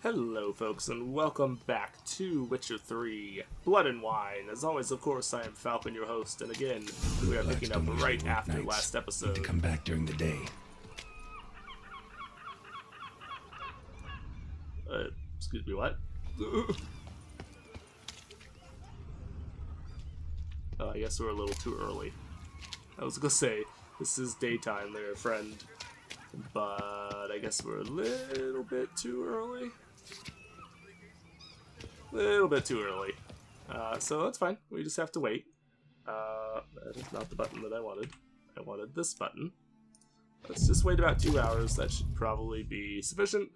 Hello folks and welcome back to Witcher 3 Blood and Wine. As always, of course, I am Falcon, your host, and again, we are picking up right after last episode. Need to come back during the day. Excuse me, what? I guess we're a little too early. I was gonna say, this is daytime there, friend. But I guess we're a little bit too early. Little bit too early. So that's fine. We just have to wait. That is not the button that I wanted. I wanted this button. Let's just wait about 2 hours. That should probably be sufficient.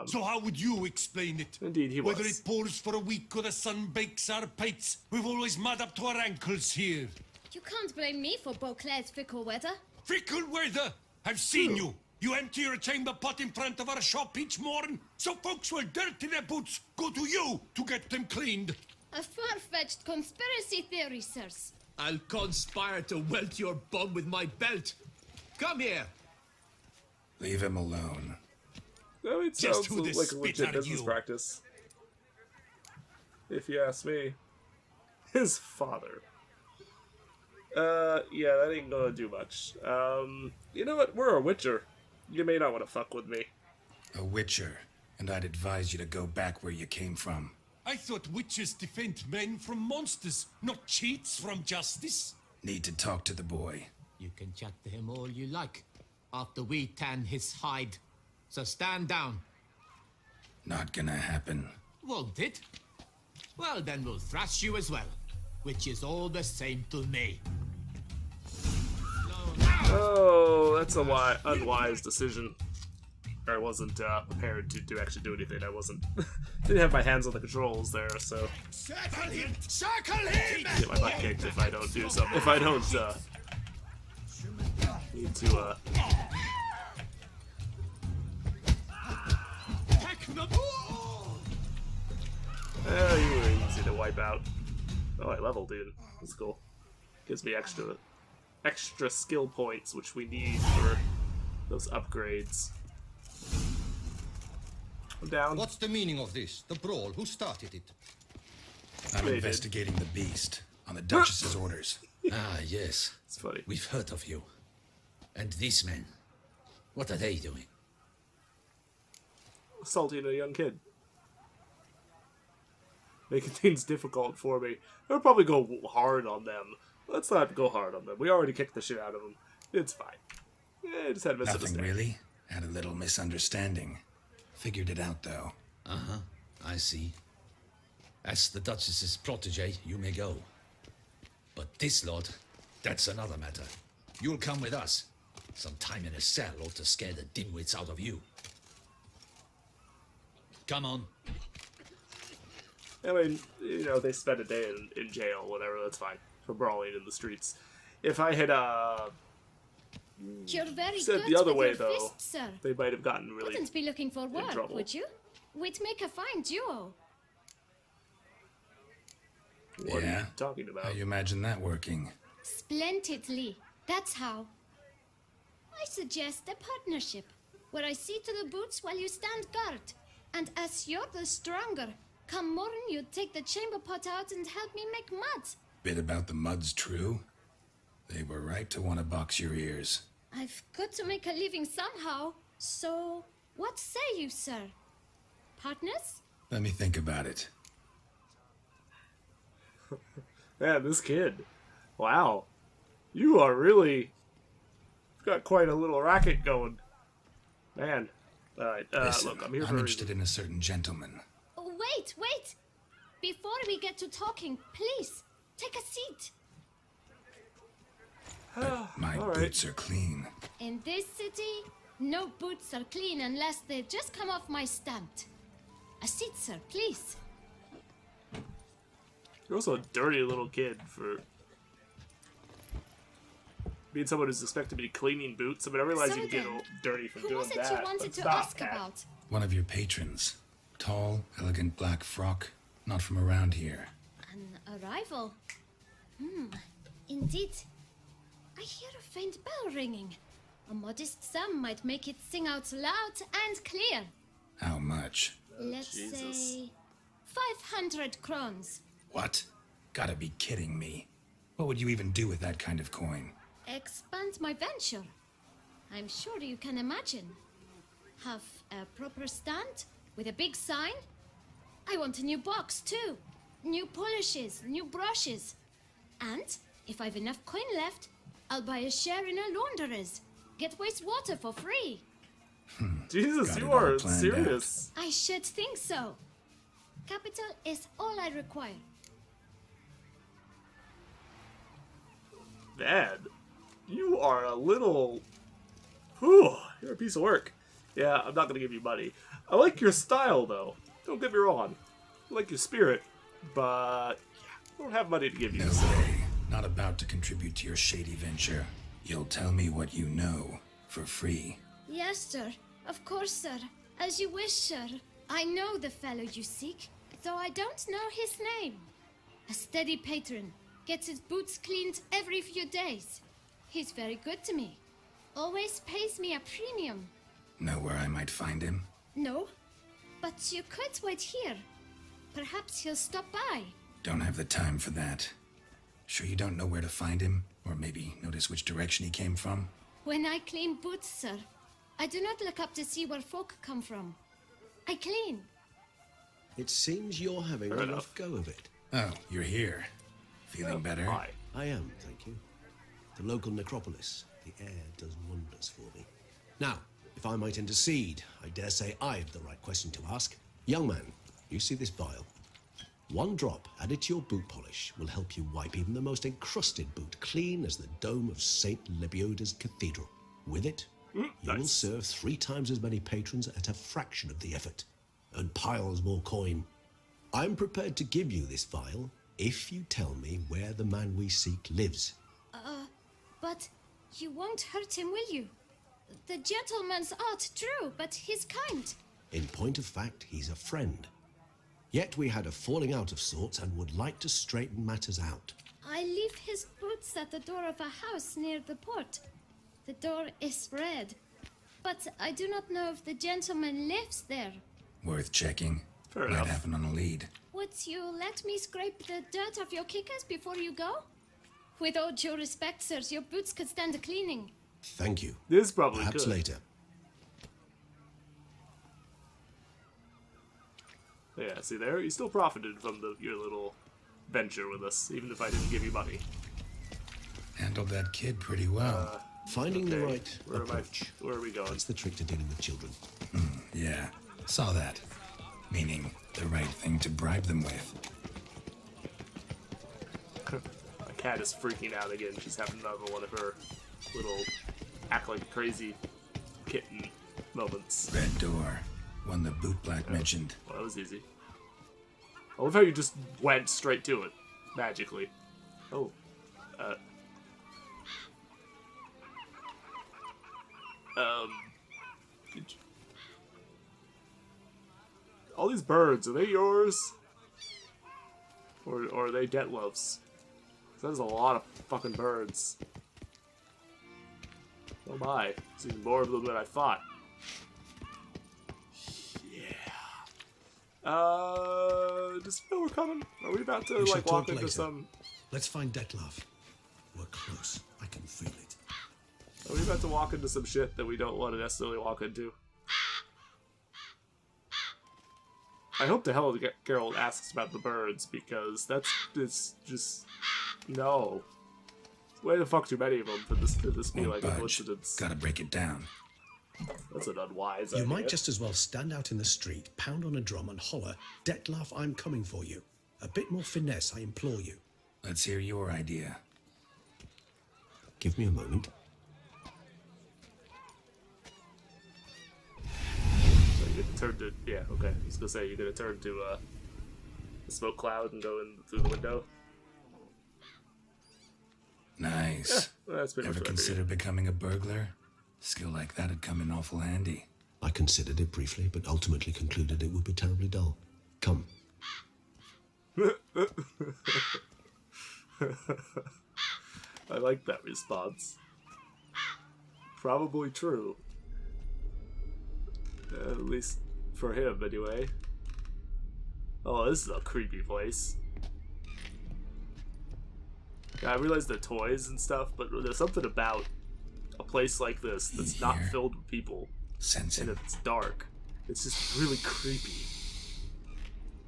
So how would you explain it? Indeed, he was. Whether it pours for a week or the sun bakes our pates, we've always mud up to our ankles here. You can't blame me for Beauclair's fickle weather. Fickle weather! I've seen you. You empty your chamber pot in front of our shop each morn, so folks will dirty their boots, go to you to get them cleaned. A far-fetched conspiracy theory, sirs. I'll conspire to welt your bum with my belt. Come here. Leave him alone. No, it Just sounds who the like a spit legit are business you? practice. If you ask me. His father. Yeah, that ain't gonna do much. You know what? We're a witcher. You may not want to fuck with me. A witcher, and I'd advise you to go back where you came from. I thought witches defend men from monsters, not cheats from justice. Need to talk to the boy. You can chat to him all you like, after we tan his hide. So stand down. Not gonna happen. Won't it? Well, then we'll thrash you as well, which is all the same to me. Oh, that's a unwise decision. I wasn't prepared to actually do anything. I wasn't didn't have my hands on the controls there, so Circle him! Circle him! get my butt kicked if I don't do something. If I don't need to you were easy to wipe out. Oh, I leveled, dude. That's cool. Gives me extra skill points, which we need for those upgrades. I'm down. What's the meaning of this? The brawl? Who started it? I'm They did. investigating the beast on the Duchess's orders. Ah, yes. It's funny. We've heard of you. And these men, what are they doing? Assaulting a young kid. Making things difficult for me. I'll probably go hard on them. Let's not go hard on them. We already kicked the shit out of them. It's fine. Yeah, I just had a Nothing misunderstanding. really. Had a little misunderstanding. Figured it out, though. Uh-huh, I see. As the Duchess's protege, you may go. But this lot, that's another matter. You'll come with us. Some time in a cell ought to scare the dimwits out of you. Come on. I mean, you know, they spend a day in jail, whatever, that's fine. For brawling in the streets. If I had, You're very said good the other with way, your though, fists, sir. they might have gotten really... Wouldn't be looking for work, trouble. would you? We'd make a fine duo. What are Yeah? you talking about? How you imagine that working? Splendidly. That's how. I suggest a partnership, where I see to the boots while you stand guard. And as you're the stronger, come morn you take the chamber pot out and help me make mud. Bit about the mud's true? They were right to want to box your ears. I've got to make a living somehow, so what say you, sir? Partners? Let me think about it. Man, this kid. Wow. You are really... got quite a little racket going. Man. Alright, Listen, look, I'm here for I'm a interested reason. in a certain gentleman. Oh, wait! Before we get to talking, please, take a seat. My All right. boots are clean. In this city, no boots are clean unless they just come off my stamp. A seat, sir, please. You're also a dirty little kid for being someone who's expected to be cleaning boots. I mean, I realize So you can get then, a little dirty from Who doing was it that. you but wanted to stop ask that. about? One of your patrons. Tall, elegant black frock. Not from around here. An arrival? Indeed. I hear a faint bell ringing. A modest sum might make it sing out loud and clear. How much? Let's Jesus. say 500 crowns. What? Gotta be kidding me. What would you even do with that kind of coin? Expand my venture. I'm sure you can imagine. Have a proper stand with a big sign. I want a new box too. New polishes, new brushes. And if I've enough coin left, I'll buy a share in a launderer's. Get wastewater for free. Jesus, Got it you all are planned serious. I should think so. Capital is all I require. Man, you are a little... Whew, you're a piece of work. Yeah, I'm not gonna give you money. I like your style, though. Don't get me wrong. I like your spirit, but yeah, I don't have money to give you. No way. Not about to contribute to your shady venture. You'll tell me what you know, for free. Yes, sir. Of course, sir. As you wish, sir. I know the fellow you seek, though I don't know his name. A steady patron. Gets his boots cleaned every few days. He's very good to me. Always pays me a premium. Know where I might find him? No, but you could wait here. Perhaps he'll stop by. Don't have the time for that. Sure you don't know where to find him? Or maybe notice which direction he came from? When I clean boots, sir, I do not look up to see where folk come from. I clean. It seems you're having Fair a enough. rough go of it. Oh, you're here. Feeling better? Hi. I am, thank you. The local necropolis. The air does wonders for me. Now, if I might intercede, I dare say I've the right question to ask. Young man, you see this vial? One drop added to your boot polish will help you wipe even the most encrusted boot clean as the dome of St. Lebioda's cathedral. With it, you will nice. serve 3 times as many patrons at a fraction of the effort, and piles more coin. I'm prepared to give you this vial if you tell me where the man we seek lives. But you won't hurt him, will you? The gentleman's art, true, but he's kind. In point of fact, he's a friend. Yet we had a falling out of sorts and would like to straighten matters out. I leave his boots at the door of a house near the port. The door is red, but I do not know if the gentleman lives there. Worth checking. Fair Might enough. happen on a lead. Would you let me scrape the dirt off your kickers before you go? With all due respect, sirs, your boots could stand a cleaning. Thank you. This is probably Perhaps good. later. Yeah, see there? You still profited from your little venture with us, even if I didn't give you money. Handled that kid pretty well. Finding the Okay, right where approach. Where are we going? That's the trick to dealing with children. Yeah, saw that. Meaning, the right thing to bribe them with. My cat is freaking out again. She's having another one of her little act like crazy kitten moments. Red door. One the boot black mentioned. Well, that was easy. I love how you just went straight to it, magically. Oh. Did you- All these birds, are they yours? Or are they Detlove's? There's a lot of fucking birds. Oh my, there's even more of them than I thought. Does he know we're coming? Are we about to, We shall like, walk talk into later. some... Let's find Detlef. We're close. I can feel it. Are we about to walk into some shit that we don't want to necessarily walk into? I hope the hell Geralt asks about the birds, because it's just... No. Way the fuck too many of them for this to be Won't like a budge. coincidence. Gotta break it down. That's an unwise You idea. might just as well stand out in the street, pound on a drum and holler, Detlef, I'm coming for you. A bit more finesse, I implore you. Let's hear your idea. Give me a moment. So you're gonna turn to... Yeah, okay. I was gonna say, you're gonna turn to, the smoke cloud and go in through the window. Nice. Well, that's pretty Ever much what I figured. consider becoming a burglar? Skill like that'd come in awful handy. I considered it briefly, but ultimately concluded it would be terribly dull. Come. I like that response. Probably true. At least For him, anyway. Oh, this is a creepy place. Yeah, I realize they're toys and stuff, but there's something about a place like this that's not filled with people. Sense And him. it's dark. It's just really creepy.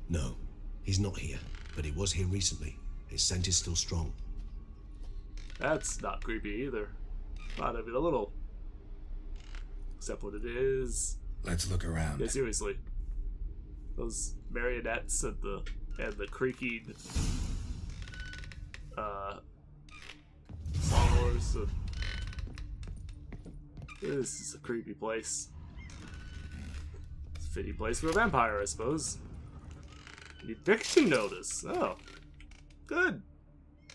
No, he's not here, but he was here recently. His scent is still strong. That's not creepy either. Not even a little. Except what it is. Let's look around. Yeah, seriously. Those marionettes and the creaking followers. This is a creepy place. It's a fitting place for a vampire, I suppose. An eviction notice. Oh, good.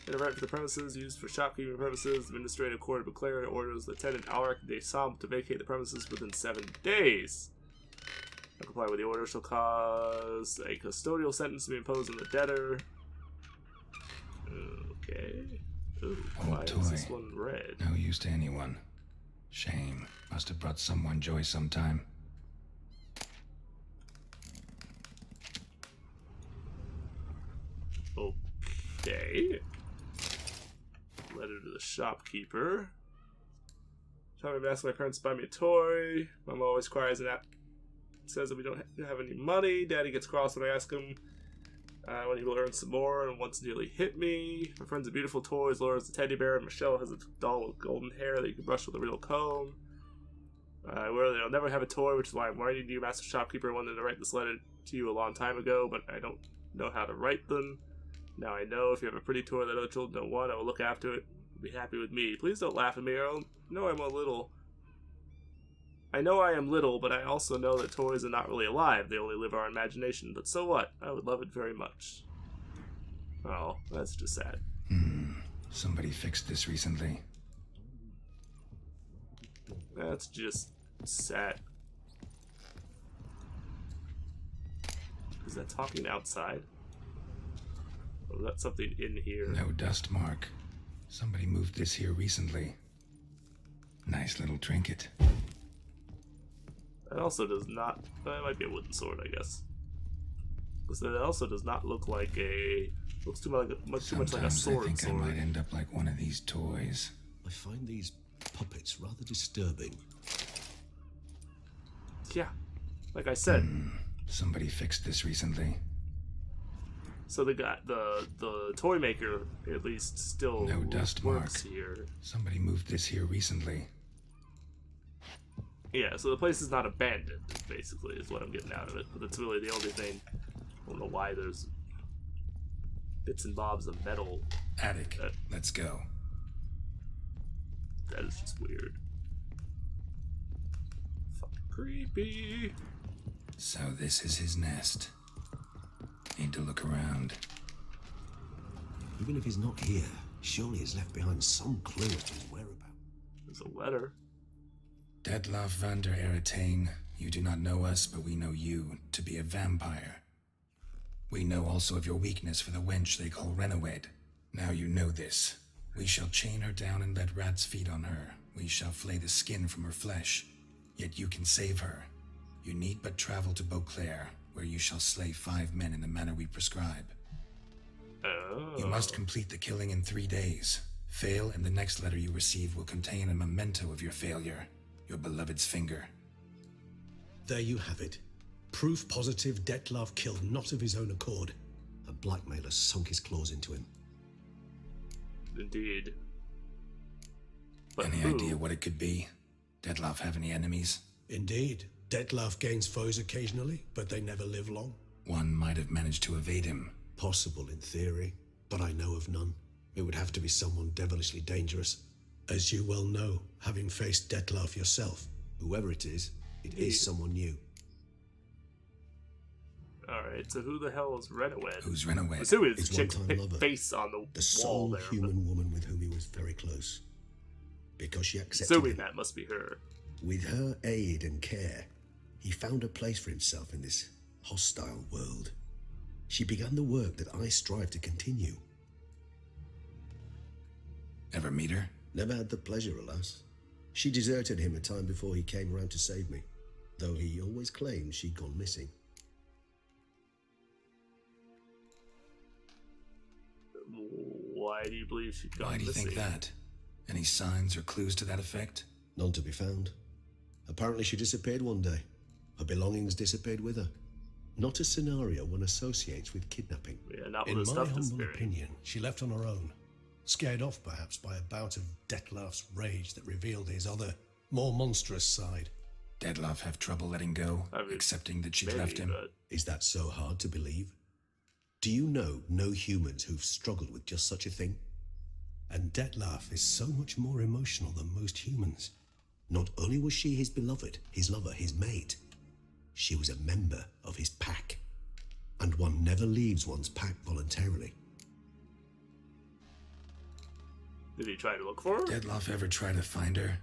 In a right for the premises used for shopkeeping purposes, the administrative court of Eclair orders Lieutenant Alaric de Samp to vacate the premises within 7 days. Not comply with the order shall cause a custodial sentence to be imposed on the debtor. Okay. Ooh, why is this one red? No use to anyone. Shame. Must have brought someone joy sometime. Okay. Letter to the shopkeeper. Tell me, ask my parents to buy me a toy. Mom always cries and says that we don't have any money. Daddy gets cross when I ask him when he will earn some more and once nearly hit me. My friends have beautiful toys. Laura's a teddy bear and Michelle has a doll with golden hair that you can brush with a real comb. I'll never have a toy, which is why I'm writing to you, Master Shopkeeper. I wanted to write this letter to you a long time ago, but I don't know how to write them. Now I know if you have a pretty toy that other children don't want, I will look after it. Be happy with me. Please don't laugh at me, or I'll know I'm a little. I know I am little, but I also know that toys are not really alive. They only live our imagination. But so what? I would love it very much. Oh, that's just sad. Somebody fixed this recently. That's just sad. Is that talking outside? Or is that something in here? No dust mark. Somebody moved this here recently. Nice little trinket. That also does not. That might be a wooden sword, I guess. Because that also does not look like a. Looks too much like a Sometimes sword. I think I might end up like one of these toys. I find these puppets rather disturbing. Yeah, like I said. Somebody fixed this recently. So the toy maker at least still No dust works mark. here. Somebody moved this here recently. Yeah, so the place is not abandoned, basically, is what I'm getting out of it. But that's really the only thing. I don't know why there's bits and bobs of metal. Attic. Let's go. That is just weird. Fucking creepy. So this is his nest. Need to look around. Even if he's not here, surely he's left behind some clue as to his whereabouts. There's a letter. Detlef van der Eretain, you do not know us, but we know you to be a vampire. We know also of your weakness for the wench they call Renawed. Now you know this. We shall chain her down and let rats feed on her. We shall flay the skin from her flesh. Yet you can save her. You need but travel to Beauclair, where you shall slay 5 men in the manner we prescribe. Oh. You must complete the killing in 3 days. Fail, and the next letter you receive will contain a memento of your failure. Your beloved's finger. There you have it. Proof positive Detlef killed not of his own accord. A blackmailer sunk his claws into him. Indeed. But Any who? idea what it could be? Detlef have any enemies? Indeed, Detlef gains foes occasionally, but they never live long. One might have managed to evade him. Possible in theory, but I know of none. It would have to be someone devilishly dangerous. As you well know, having faced Detlef yourself, whoever it is someone new. Alright, so who the hell is Renawed? Who's Renawed? Assuming it's His a chick's one-time lover. face on the The wall sole there. human woman with whom he was very close. Because she accepted Assuming him. that must be her. With her aid and care, he found a place for himself in this hostile world. She began the work that I strive to continue. Ever meet her? Never had the pleasure, alas. She deserted him a time before he came around to save me. though he always claims she'd gone missing. Why do you believe she'd gone Why do you missing? think that? Any signs or clues to that effect? None to be found. Apparently she disappeared one day. Her belongings disappeared with her. Not a scenario one associates with kidnapping. Yeah, not In with my the stuff humble disappearing. opinion, she left on her own. Scared off, perhaps, by a bout of Detlef's rage that revealed his other, more monstrous side. Detlef have trouble letting go, I mean, accepting that she'd maybe, left him? but Is that so hard to believe? Do you know no humans who've struggled with just such a thing? And Detlef is so much more emotional than most humans. Not only was she his beloved, his lover, his mate, she was a member of his pack. And one never leaves one's pack voluntarily. did he try to look for her? Detlef ever try to find her?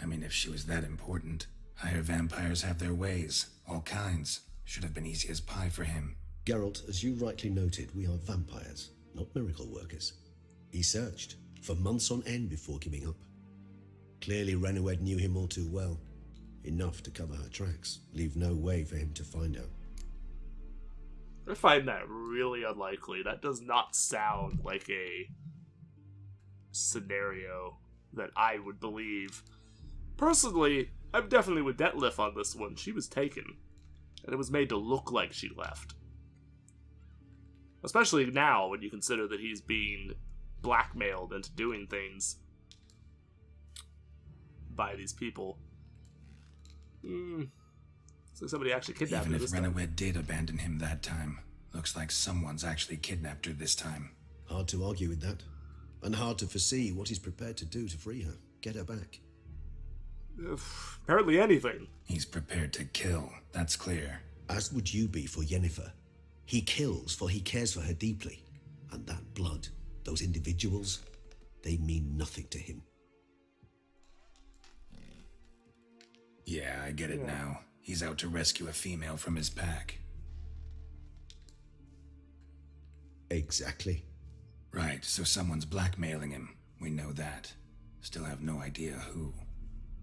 I mean, if she was that important. Higher vampires have their ways, all kinds. Should have been easy as pie for him. Geralt, as you rightly noted, we are vampires, not miracle workers. He searched for months on end before giving up. Clearly Renowed knew him all too well. Enough to cover her tracks, leave no way for him to find her. I find that really unlikely. That does not sound like a scenario that I would believe. Personally, I'm definitely with Detlef on this one. She was taken, and it was made to look like she left. Especially now, when you consider that he's being blackmailed into doing things by these people. Looks like somebody actually kidnapped Even her if this time. Renowed did abandon him that time, looks like someone's actually kidnapped her this time. Hard to argue with that. And hard to foresee what he's prepared to do to free her, get her back. Apparently anything. He's prepared to kill, that's clear. As would you be for Yennefer. He kills for he cares for her deeply. And that blood, those individuals, they mean nothing to him. Yeah, I get it now. He's out to rescue a female from his pack. Exactly. Right, so someone's blackmailing him. We know that. Still have no idea who.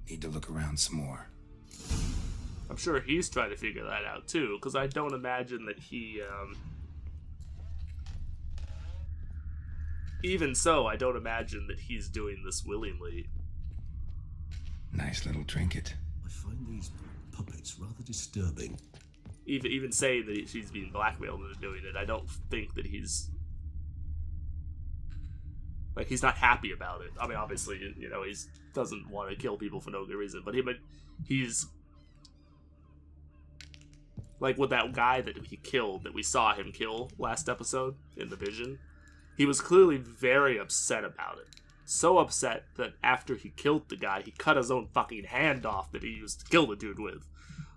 Need to look around some more. I'm sure he's trying to figure that out too, because I don't imagine that he, even so, I don't imagine that he's doing this willingly. Nice little trinket. I find these puppets rather disturbing. Even saying that she's being blackmailed into doing it, I don't think that he's not happy about it. I mean, obviously, you know, he doesn't want to kill people for no good reason, but he's like with that guy that he killed, that we saw him kill last episode in the vision. He was clearly very upset about it. So upset that after he killed the guy, he cut his own fucking hand off that he used to kill the dude with.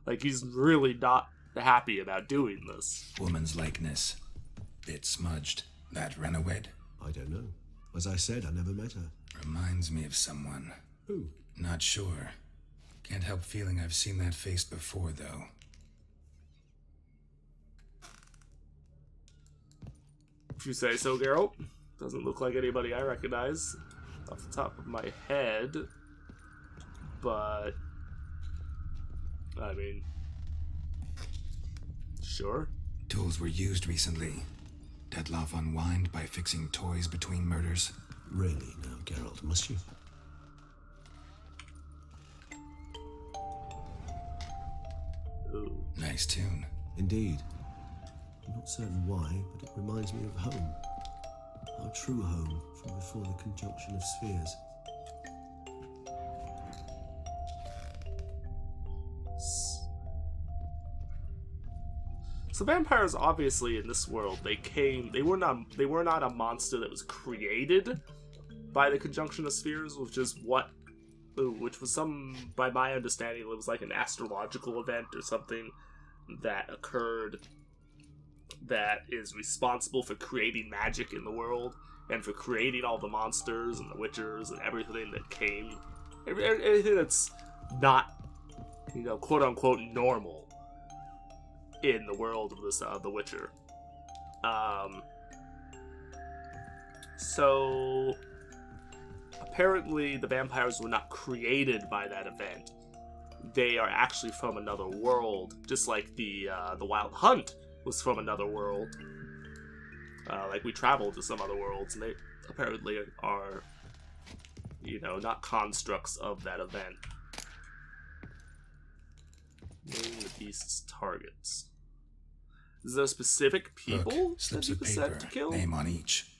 Like, he's really not happy about doing this. Woman's likeness. Bit smudged. That Renowed? I don't know. As I said, I never met her. Reminds me of someone. Who? Not sure. Can't help feeling I've seen that face before, though. If you say so, Geralt. Doesn't look like anybody I recognize off the top of my head. But I mean, sure. Tools were used recently. Detlef unwind by fixing toys between murders. Really now, Geralt, must you? Ooh. Nice tune. Indeed. I'm not certain why, but it reminds me of home. Our true home from before the conjunction of spheres. So vampires, obviously, in this world, they were not a monster that was created by the conjunction of spheres, which was by my understanding, it was like an astrological event or something that occurred that is responsible for creating magic in the world and for creating all the monsters and the witchers and everything that came, everything that's not, you know, quote unquote normal in the world of this The Witcher. So apparently the vampires were not created by that event. they are actually from another world, just like the Wild Hunt was from another world. Like we traveled to some other worlds, and they apparently are, you know, not constructs of that event. Name the beast's targets. Is there specific people Look, that slips you of can set paper, to kill? name on each.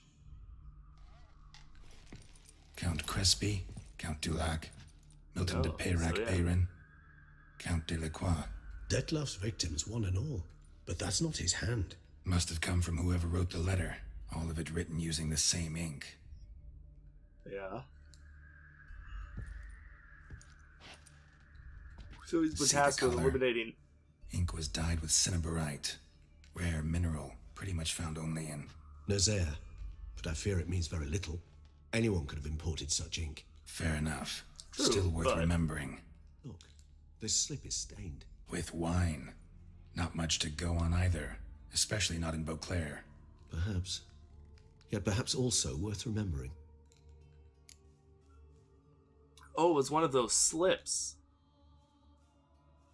Count Crespi, Count Dulac, Milton de Peyrac so yeah. Bayron, Count Delacroix. Detlef's victims, one and all. But that's not his hand. Must have come from whoever wrote the letter, all of it written using the same ink. Yeah. So he's been See the tasked with color? eliminating. Ink was dyed with cinnabarite, rare mineral, pretty much found only in... Nazaire, but I fear it means very little. Anyone could have imported such ink. Fair enough. True, Still worth but- remembering. Look, this slip is stained. With wine. Not much to go on either, especially not in Beauclair. Perhaps. Yet perhaps also worth remembering. Oh, it was one of those slips.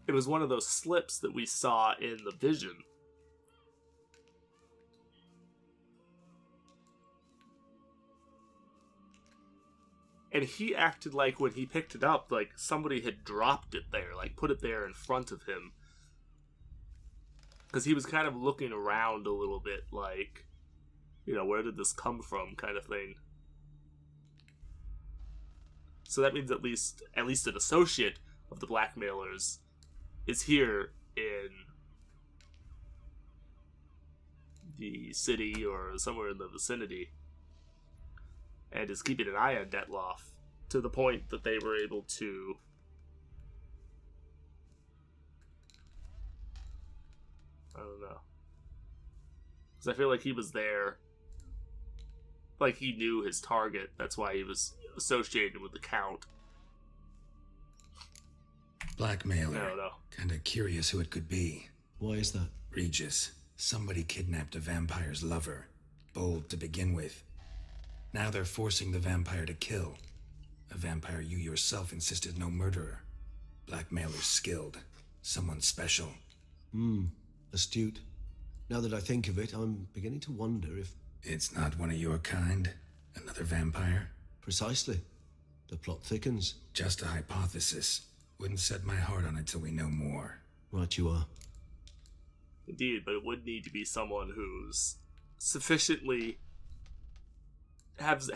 It was one of those slips that we saw in the vision. And he acted like when he picked it up, like somebody had dropped it there, like put it there in front of him. Because he was kind of looking around a little bit, like, you know, where did this come from, kind of thing. So that means at least an associate of the Blackmailers is here in the city or somewhere in the vicinity, and is keeping an eye on Detloff to the point that they were able to I don't know. Because I feel like he was there. Like he knew his target. That's why he was associated with the Count. Blackmailer. I don't know. Kinda curious who it could be. Why is that? Regis. Somebody kidnapped a vampire's lover. Bold to begin with. Now they're forcing the vampire to kill. A vampire you yourself insisted no murderer. Blackmailer's skilled. Someone special. Astute. Now that I think of it, I'm beginning to wonder if... It's not one of your kind? Another vampire? Precisely. The plot thickens. Just a hypothesis. Wouldn't set my heart on it till we know more. Right you are. Indeed, but it would need to be someone who's sufficiently at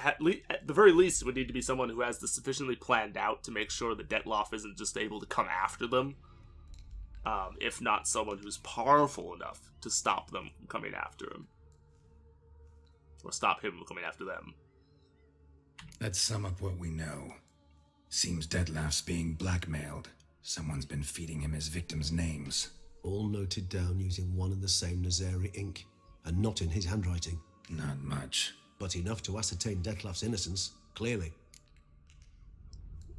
the very least, it would need to be someone who has this sufficiently planned out to make sure that Detloff isn't just able to come after them. If not someone who's powerful enough to stop them from coming after him. Or stop him from coming after them. Let's sum up what we know. Seems Detloff's being blackmailed. Someone's been feeding him his victims' names. All noted down using one and the same Nazari ink, and not in his handwriting. Not much. But enough to ascertain Detloff's innocence, clearly.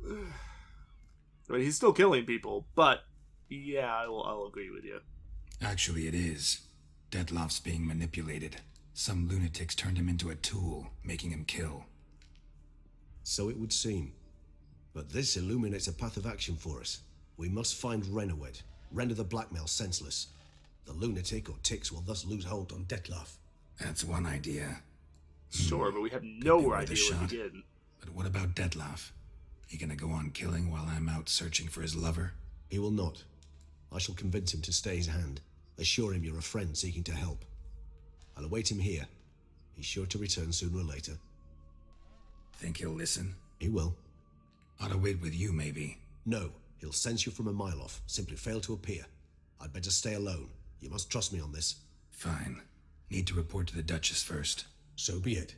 I mean, he's still killing people, but yeah, I'll agree with you. Actually, it is. Detloff's being manipulated. Some lunatics turned him into a tool, making him kill. So it would seem. But this illuminates a path of action for us. We must find Renowed, render the blackmail senseless. The lunatic or ticks will thus lose hold on Detloff. That's one idea. Sure, but we have no worth a idea where shot. to begin. But what about Detloff? He gonna go on killing while I'm out searching for his lover? He will not. I shall convince him to stay his hand. Assure him you're a friend seeking to help. I'll await him here. He's sure to return sooner or later. Think he'll listen? He will. Ought to wait with you, maybe. No, he'll sense you from a mile off. Simply fail to appear. I'd better stay alone. You must trust me on this. Fine. Need to report to the Duchess first. So be it.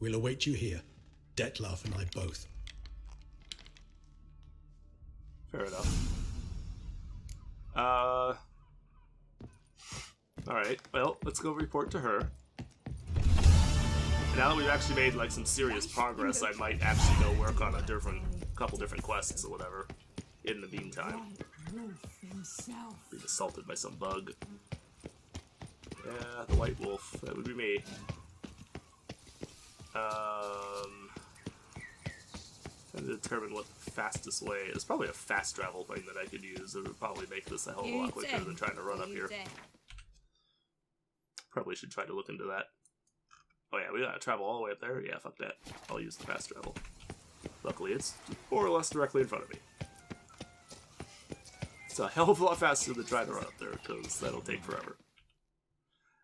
We'll await you here. Detloff and I both. Fair enough. Alright, well, let's go report to her. Now that we've actually made, like, some serious progress, I might actually go work on a couple different quests or whatever in the meantime. Being assaulted by some bug. Yeah, the White Wolf. That would be me. Trying to determine what the fastest way is. Probably a fast travel thing that I could use. It would probably make this a hell of a lot quicker than trying to run up here. Probably should try to look into that. Oh yeah, we gotta travel all the way up there? Yeah, fuck that. I'll use the fast travel. Luckily, it's more or less directly in front of me. It's a hell of a lot faster than trying to run up there, because that'll take forever.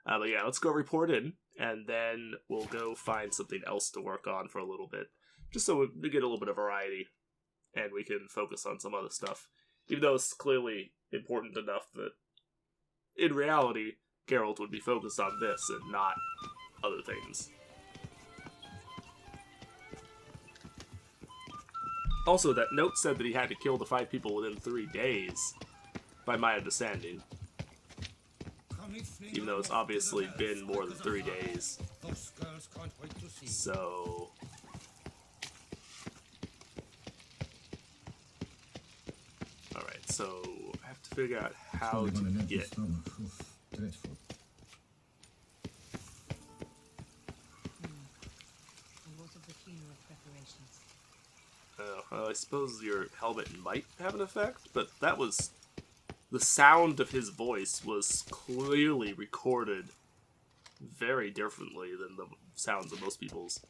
But yeah, let's go report in, and then we'll go find something else to work on for a little bit. Just so we get a little bit of variety, and we can focus on some other stuff. Even though it's clearly important enough that, in reality, Geralt would be focused on this and not other things. Also, that note said that he had to kill the 5 people within 3 days, by my understanding. Even though it's obviously been more than 3 days. So... Alright, so I have to figure out how to get... I suppose your helmet might have an effect, but that was... The sound of his voice was clearly recorded very differently than the sounds of most people's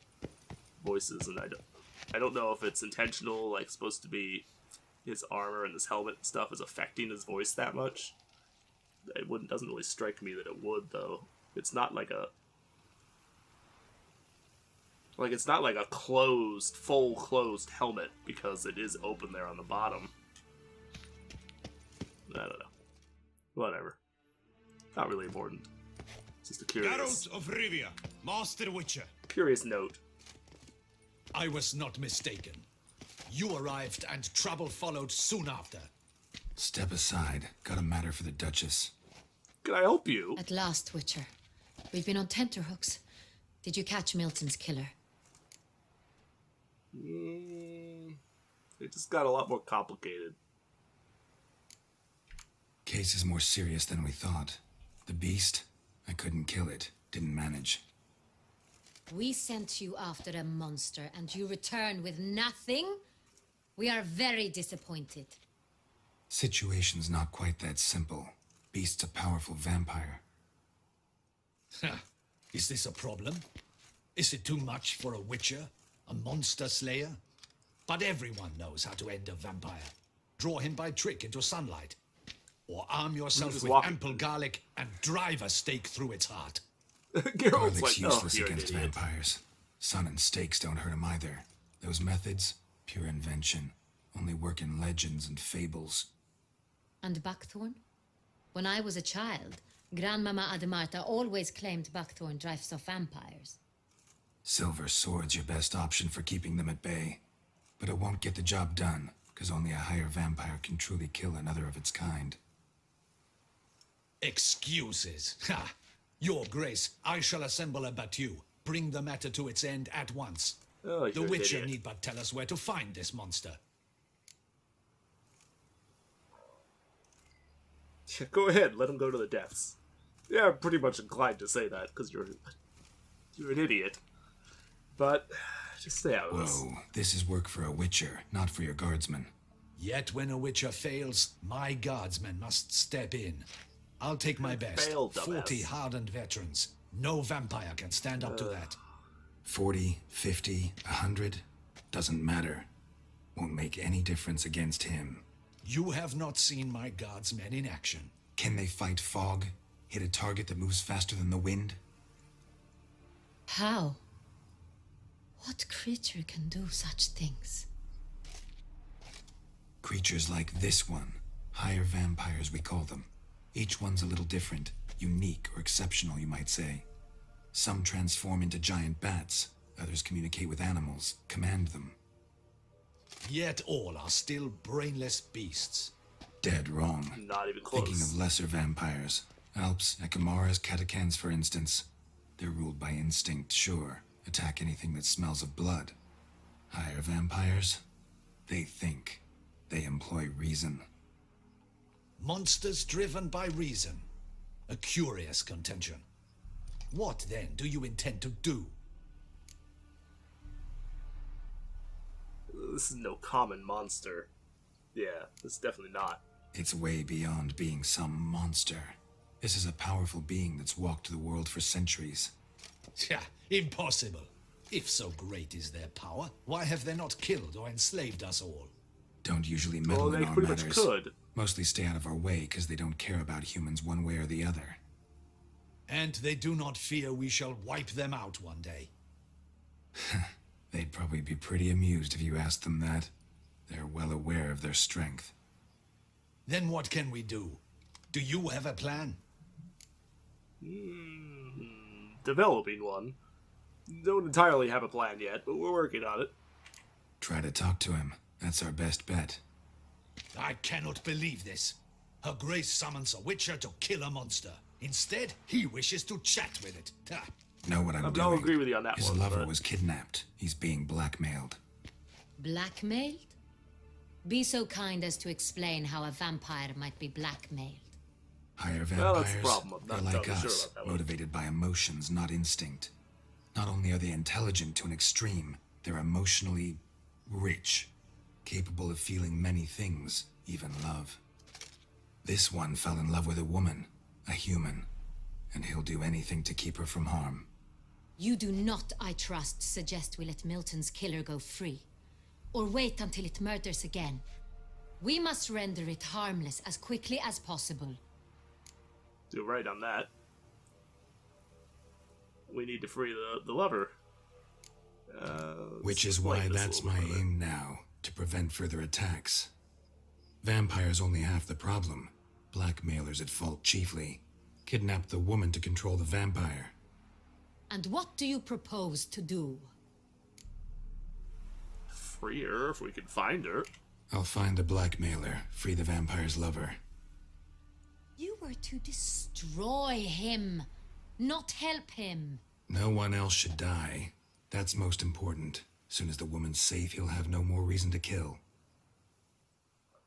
voices, and I don't know if it's intentional, like supposed to be his armor and his helmet and stuff is affecting his voice that much. It doesn't really strike me that it would, though. It's not like a... Like, it's not like a full closed helmet, because it is open there on the bottom. I don't know. Whatever. Not really important. It's just a curious... Geralt of Rivia, Master Witcher. Curious note. I was not mistaken. You arrived and trouble followed soon after. Step aside. Got a matter for the Duchess. Can I help you? At last, Witcher. We've been on tenterhooks. Did you catch Milton's killer? It just got a lot more complicated. Case is more serious than we thought. The beast? I couldn't kill it. Didn't manage. We sent you after a monster, and you return with nothing? We are very disappointed. Situation's not quite that simple. Beast's a powerful vampire. Is this a problem? Is it too much for a witcher? A monster slayer? But everyone knows how to end a vampire. Draw him by trick into sunlight. Or arm yourself with ample garlic and drive a stake through its heart. Geralt's Garlic's like, useless you're an against idiot. vampires. Sun and stakes don't hurt him either. Those methods, pure invention. Only work in legends and fables. And Buckthorn? When I was a child, Grandmama Ademarta always claimed Buckthorn drives off vampires. Silver sword's your best option for keeping them at bay. But it won't get the job done, because only a higher vampire can truly kill another of its kind. Excuses. Ha! Your Grace, I shall assemble a battue. Bring the matter to its end at once. Oh, The you're an Witcher idiot. need but tell us where to find this monster. Go ahead, let him go to the depths. Yeah, I'm pretty much inclined to say that, because you're an idiot. But, just stay out of this. Whoa, this is work for a witcher, not for your guardsmen. Yet when a Witcher fails, my guardsmen must step in. I'll take my best. Fail, dumbass. 40 hardened veterans. No vampire can stand up to that. 40, 50, 100, doesn't matter. Won't make any difference against him. You have not seen my guardsmen in action. Can they fight fog? Hit a target that moves faster than the wind? How? What creature can do such things? Creatures like this one. Higher vampires, we call them. Each one's a little different. Unique or exceptional, you might say. Some transform into giant bats. Others communicate with animals, command them. Yet all are still brainless beasts. Dead wrong. Not even Thinking close. of lesser vampires. Alps, Ekamaras, Catacans, for instance. They're ruled by instinct, sure. Attack anything that smells of blood. Higher vampires? They think. They employ reason. Monsters driven by reason. A curious contention. What, then, do you intend to do? this is no common monster. Yeah, this is definitely not. It's way beyond being some monster. This is a powerful being that's walked the world for centuries. Yeah, impossible. If so great is their power, why have they not killed or enslaved us all? Don't usually meddle Well, in they our pretty matters. much could. Mostly stay out of our way because they don't care about humans one way or the other. And they do not fear we shall wipe them out one day. They'd probably be pretty amused if you asked them that. They're well aware of their strength. Then what can we do? Do you have a plan? Developing one. Don't entirely have a plan yet, but we're working on it. Try to talk to him. That's our best bet. I cannot believe this. Her Grace summons a witcher to kill a monster. Instead, he wishes to chat with it. Ah. Know what I'm doing? I'll agree with you on that His one. lover but... was kidnapped. He's being blackmailed. Blackmailed? Be so kind as to explain how a vampire might be blackmailed. Higher Well, vampires, that's the problem. I'm they're not like totally sure us, about that one. motivated by emotions, not instinct. Not only are they intelligent to an extreme, they're emotionally rich, capable of feeling many things, even love. This one fell in love with a woman, a human, and he'll do anything to keep her from harm. You do not, I trust, suggest we let Milton's killer go free. Or wait until it murders again. We must render it harmless as quickly as possible. You're right on that. We need to free the lover. Which is why that's my aim now, to prevent further attacks. Vampires only half the problem. Blackmailers at fault chiefly. Kidnap the woman to control the vampire. And what do you propose to do? Free her if we can find her. I'll find the blackmailer, free the vampire's lover. You were to destroy him, not help him. No one else should die. That's most important. Soon as the woman's safe, he'll have no more reason to kill.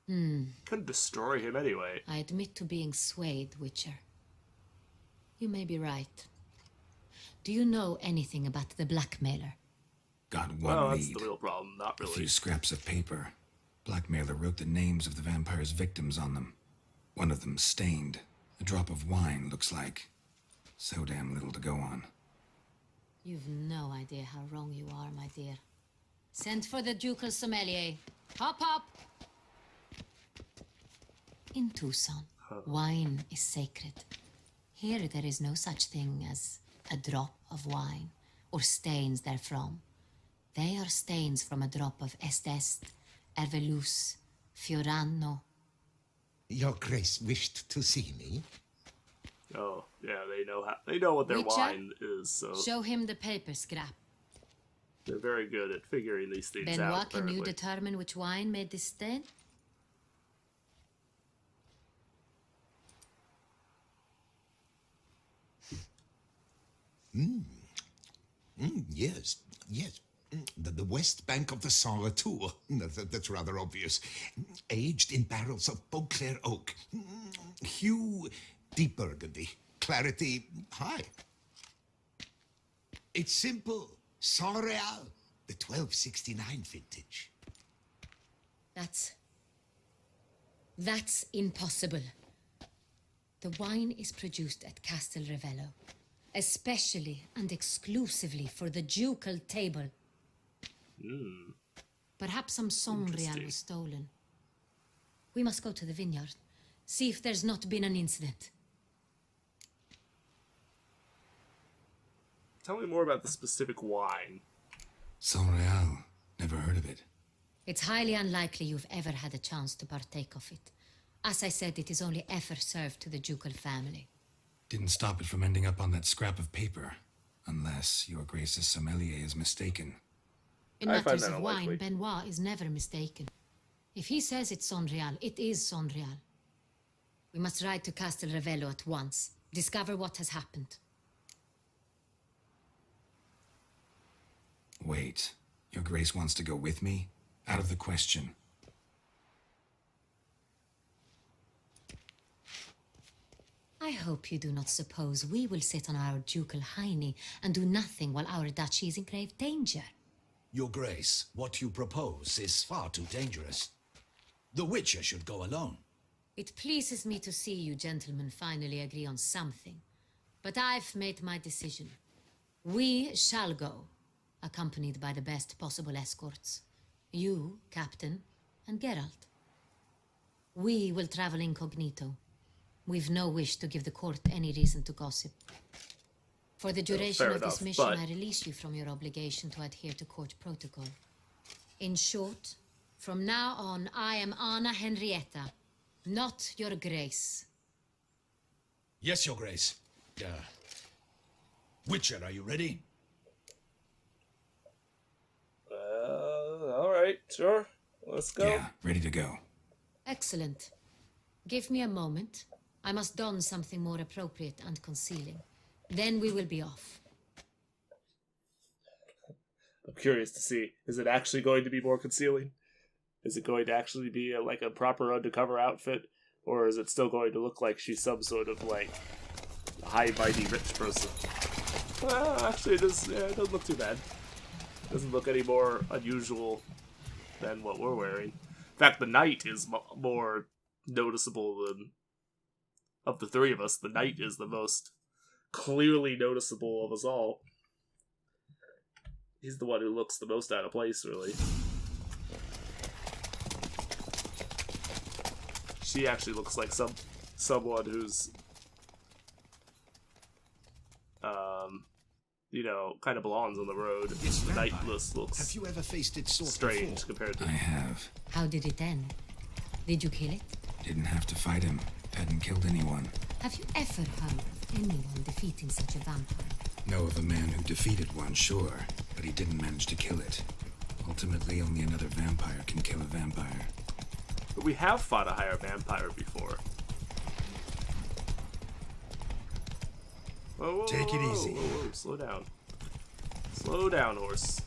Couldn't destroy him anyway. I admit to being swayed, Witcher. You may be right. Do you know anything about the blackmailer? Got one Well, that's lead. the real problem. Not A few really. scraps of paper. Blackmailer wrote the names of the vampire's victims on them. One of them stained. A drop of wine, looks like. So damn little to go on. You've no idea how wrong you are, my dear. Send for the ducal sommelier. Hop, hop! In Tucson, wine is sacred. Here there is no such thing as a drop of wine, or stains therefrom. They are stains from a drop of Est, Ervelus, Fiorano. Your Grace wished to see me? Oh, yeah, they know what their Witcher? wine is, so Show him the paper scrap. they're very good at figuring these things Benoit, out. can you apparently. determine which wine made this stain? Yes, yes. The west bank of the Saint Latour. That's rather obvious. Aged in barrels of Beauclair oak. Hue, deep burgundy. Clarity, high. It's simple. Saint Real, the 1269 vintage. That's impossible. The wine is produced at Castel Ravello, especially and exclusively for the ducal table. Perhaps some Sonreal Interesting. was stolen. We must go to the vineyard, see if there's not been an incident. Tell me more about the specific wine. Saint Real. Never heard of it. It's highly unlikely you've ever had a chance to partake of it. As I said, it is only ever served to the ducal family. Didn't stop it from ending up on that scrap of paper. Unless your Grace's sommelier is mistaken. In I find matters that of wine, unlikely. Benoit is never mistaken. If he says it's Sonreal, it is Sonreal. We must ride to Castel Ravello at once. Discover what has happened. Wait. Your Grace wants to go with me? Out of the question. I hope you do not suppose we will sit on our ducal hiney and do nothing while our duchy is in grave danger. Your Grace, what you propose is far too dangerous. The Witcher should go alone. It pleases me to see you gentlemen finally agree on something. But I've made my decision. We shall go, accompanied by the best possible escorts. You, Captain, and Geralt. We will travel incognito. We've no wish to give the court any reason to gossip. For the duration fair of this enough, mission, but- I release you from your obligation to adhere to court protocol. In short, from now on, I am Anna Henrietta, not your Grace. Yes, Your Grace. Witcher, are you ready? Alright, sure. Let's go. Yeah, ready to go. Excellent. Give me a moment. I must don something more appropriate and concealing. Then we will be off. I'm curious to see. Is it actually going to be more concealing? Is it going to actually be like a proper undercover outfit? Or is it still going to look like she's some sort of like high mighty rich person? Actually, it doesn't look too bad. It doesn't look any more unusual than what we're wearing. In fact, the knight is more noticeable than... Of the three of us, the knight is the most clearly noticeable of us all. He's the one who looks the most out of place, really. She actually looks like someone who's, you know, kind of belongs on the road. The knight looks Have you ever faced its sort strange before? compared to... I have. How did it end? Did you kill it? Didn't have to fight him. Hadn't killed anyone. Have you ever heard of anyone defeating such a vampire? Know of a man who defeated one, sure, but he didn't manage to kill it. Ultimately, only another vampire can kill a vampire. But we have fought a higher vampire before. Whoa, whoa, Take it whoa, easy. whoa, whoa, slow down. Slow down, horse.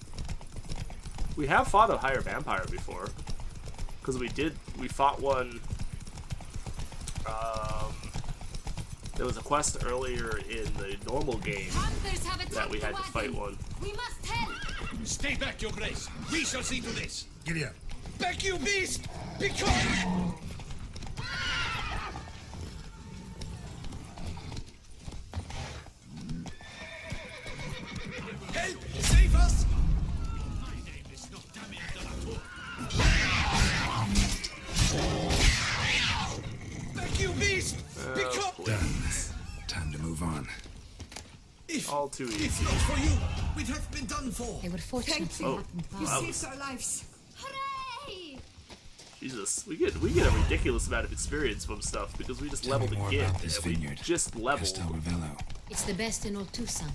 We have fought a higher vampire before. Because we fought one... there was a quest earlier in the normal game that we had to fight one. We must help! Stay back, Your Grace. We shall see to this. Giddy up. Back, you beast! Because... Help! Save us! My name is not Damien de la Tour. Back, you beast! Because... Done. Time to move on. All too easy. If not for you, we'd have been done for. They were fortunately happened You fast. saved our lives. Hooray! Jesus, we get a ridiculous amount of experience from stuff because we just Tell me leveled more again. about this And we vineyard. just leveled. Castel Ravello. It's the best in all Tucson.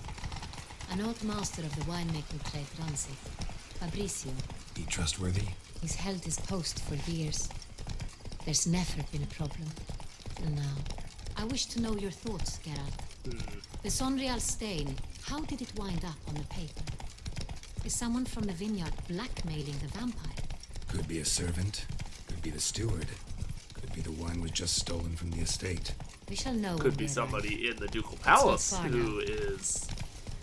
An old master of the winemaking trade runs it. Fabricio. He trustworthy? He's held his post for years. There's never been a problem. Till now. I wish to know your thoughts, Geralt. The Sonreal stain, how did it wind up on the paper? Is someone from the vineyard blackmailing the vampire? Could be a servant. Could be the steward. Could be the wine was just stolen from the estate. We shall know. Could when be they somebody in the Ducal not Palace far who is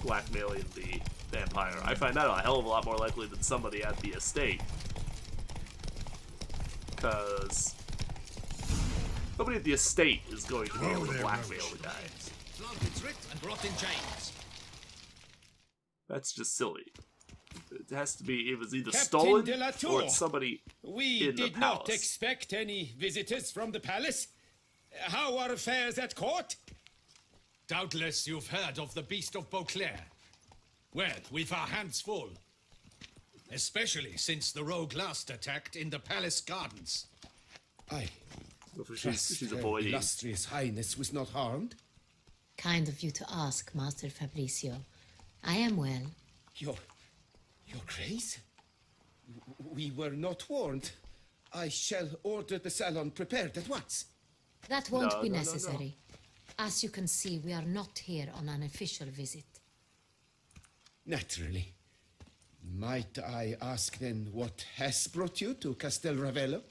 blackmailing the vampire. I find that a hell of a lot more likely than somebody at the estate. Because nobody at the estate is going to be able to blackmail the guy. Flogged and tricked and brought in chains. That's just silly. It has to be, it was either Captain stolen de la or Tour. it's somebody We in the did not palace. expect any visitors from the palace. How are affairs at court? Doubtless you've heard of the Beast of Beauclair. Well, we've our hands full. Especially since the rogue last attacked in the palace gardens. I She's avoiding. illustrious highness was not harmed. Kind of you to ask, Master Fabricio. I am well. Your grace? We were not warned. I shall order the salon prepared at once. That won't No, be no, no, no. necessary. As you can see, we are not here on an official visit. Naturally. Might I ask then what has brought you to Castel Ravello?